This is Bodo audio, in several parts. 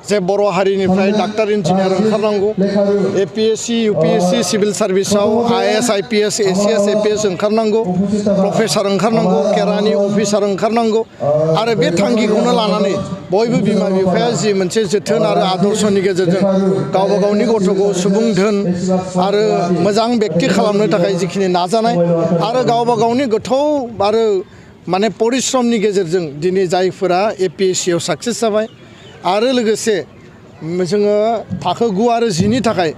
जे बर' हारिनिफ्राय डाक्टार इन्जिनियार ओंखारनांगौ APSC UPSC सिभिल सार्भिसाव IAS IPS ACS APS ओंखारनांगौ प्रफेसार ओंखारनांगौ केरानि अफिसार ओंखारनांगौ आरो बे थांखिखौनो लानानै बयबो बिमा बिफाया जि मोनसे जोथोन आरो आदर्शनि गेजेरजों गावबा गावनि गथ'खौ सुबुं धोन आरो मोजां बेक्ति खालामनो थाखाय जिखिनि नाजानाय आरो गावबा गावनि गोथौ आरो माने परिश्रमनि गेजेरजों दिनै जायफोरा APSC आव साक्सेस जाबाय आरो लोगोसे जोङो थाखो 9 आरो 10 नि थाखाय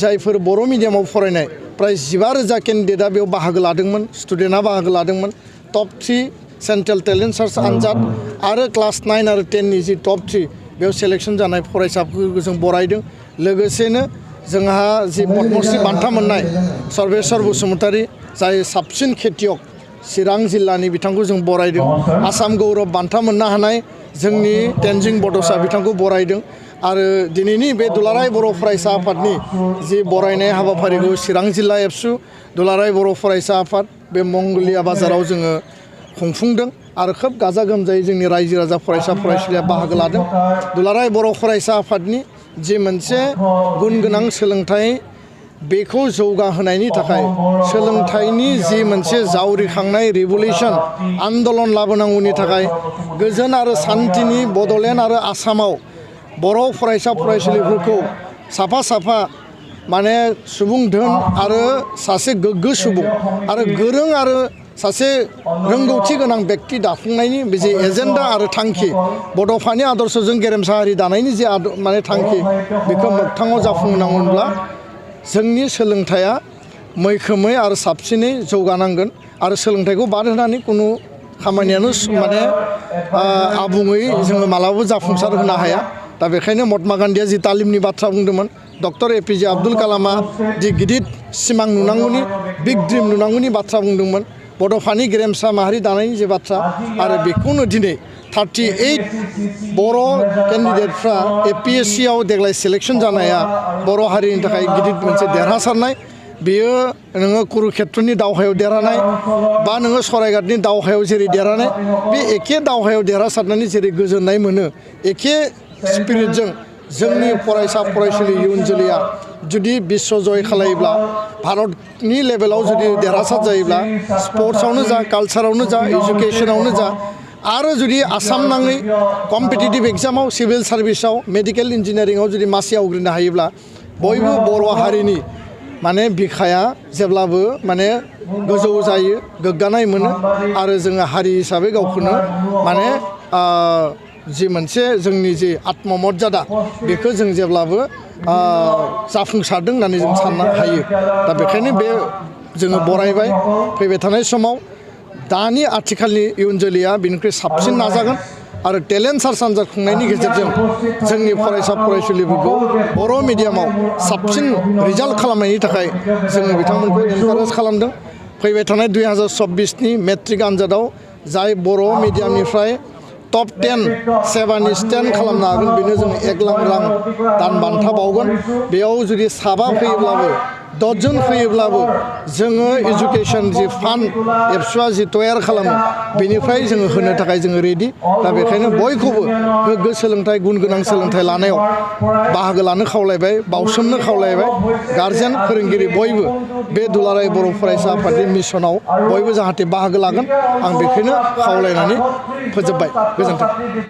जायफोर बर' मिडियामाव फरायनाय प्राय 15,000 केन्डिडेटआ बेयाव बाहागो लादोंमोन स्टुडेन्टआ बाहागो लादोंमन टप 3 सेन्ट्रेल टेलेन्ट सार्च आनजाद आरो क्लास 9 आरो 10 नि जि टप 3 बेयाव सेलेक्शन जानाय फरायसाफोरखौ जों बरायदों लोगोसेनो जोंहा जि पद्मश्री बान्था मोननाय सर्वेश्वर बसुमतारी जाय साबसिन खेतियक चिरां जिल्लानि बिथांखौ जों बरायदों आसाम गौरव बान्था मोननो हानाय जोंनि तेनजिं बड'सा बिथांखौ बरायदों आरो दिनैनि बे दुलाराय बर' फरायसा आफादनि जि बरायनाय हाबाफारिखौ चिरां जिल्ला ABSU दुलाराय बर' फरायसा आफाद बे मंगलिया बाजाराव जोङो खुंफुंदों आरो खोब गाजा गोमजायै जोंनि रायजो राजा फरायसा फरायसुलिया बाहागो लादों दुलाराय बर' फरायसा आफादनि जि मोनसे गुन गोनां सोलोंथाइ बेखौ जौगाहोनायनि थाखाय सोलोंथाइनि जि मोनसे जावरिखांनाय रिभलिउसन आन्दलन लाबोनांगौनि थाखाय गोजोन आरो सान्थिनि बड'लेण्ड आरो आसामाव बर' फरायसा फरायसुलिफोरखौ साफा साफा माने सुबुं धोन आरो सासे गोग्गो सुबुं आरो गोरों आरो सासे रोंगौथि गोनां बेक्ति दाफुंनायनि जे एजेन्डा आरो थांखि बड'फानि आदर्शजों गेरेमसा हारि दानायनि जे माने थांखि बेखौ मोगथाङाव जाफुंहोनांगौब्ला जोंनि सोलोंथाइया मैखोमै आरो साबसिनै जौगानांगोन आरो सोलोंथाइखौ बाद होनानै कुनु खामानियानो माने आबुङै जोङो मालाबाबो जाफुंसार होनो हाया दा बेखायनो महात्मा गान्धीया जि तालिमनि बाथ्रा बुंदोंमोन डक्टर APJ आब्दुल कालामा जि गिदिर सिमां नुनांगौनि बिग ड्रिम नुनांगौनि बाथ्रा बुंदोंमोन बड'फानि गेरेमसा माहारि दानायनि जे बाथ्रा आरो बेखौनो दिनै 38 बर' केन्डिडेटफ्रा APSC आव देग्लाय सेलेक्शन जानाया बर' हारिनि थाखाय गिदिर मोनसे देरहासारनाय बेयो नोङो कुरुक्षेत्रनि दावहायाव देरहानाय बा नोङो सरायघाटनि दावहायाव जेरै देरहानाय बे एखे दावहायाव देरहासारनानै जेरै गोजोननाय मोनो एखे स्पिरिटजों जोंनि फरायसा फरायसुलि इयुन जोलैया जुदि विश्व जय खालायोब्ला भारतनि लेभेलाव जुदि देरहासार जायोब्ला स्पर्ट्सआवनो जा कालचारावनो जा एजुकेशनावनो जा आरो जुदि आसाम नाङै कम्पिटिटिभ एग्जामाव सिभिल सार्भिसाव मेडिकेल इन्जिनियारिंआव जुदि मासि आवग्रिनो हायोब्ला बयबो बर' हारिनि माने बिखाया जेब्लाबो माने गोजौ जायो गोग्गानाय मोनो आरो जोङो हारि हिसाबै गावखौनो माने जि मोनसे जोंनि जि आत्ममर्यादा बेखौ जों जेब्लाबो जाफुंसारदों होननानै जों साननो हायो दा बेखायनो बे जोङो बरायबाय फैबाय थानाय समाव दानि आथिखालनि इयुन जोलैया बिनिख्रुइ साबसिन नाजागोन आरो टेलेन्ट सार्च आनजाद खुंनायनि गेजेरजों जोंनि फरायसा फरायसुलिफोरखौ बर' मिडियामाव साबसिन रिजाल्ट खालामनायनि थाखाय जोङो बिथांमोनखौ एनकारेज खालामदों फैबाय थानाय 2024नि मेट्रिक आनजादाव जाय बर' मिडियामनिफ्राय टप 10 7 स्टेन्ड खालामनो हागोन बेनो जों 1 लाख रां दान बान्था बावगोन बेयाव जुदि साबा फैयोब्लाबो 10 जन फैयोब्लाबो जोङो एजुकेशन जि फान्ड एबसुआ जि तयार खालामो बेनिफ्राय जोङो होनो थाखाय जोङो रेडि दा बेखायनो बयखौबो गोग्गो सोलोंथाइ गुन गोनां सोलोंथाइ लानायाव बाहागो लानो खावलायबाय बावसोमनो खावलायबाय गार्जेन फोरोंगिरि बयबो बे दुलाराय बर' फरायसा आफादनि मिशनाव बयबो जाहाथे बाहागो लागोन आं बेखौनो खावलायनानै फोजोबबाय गोजोन्थों।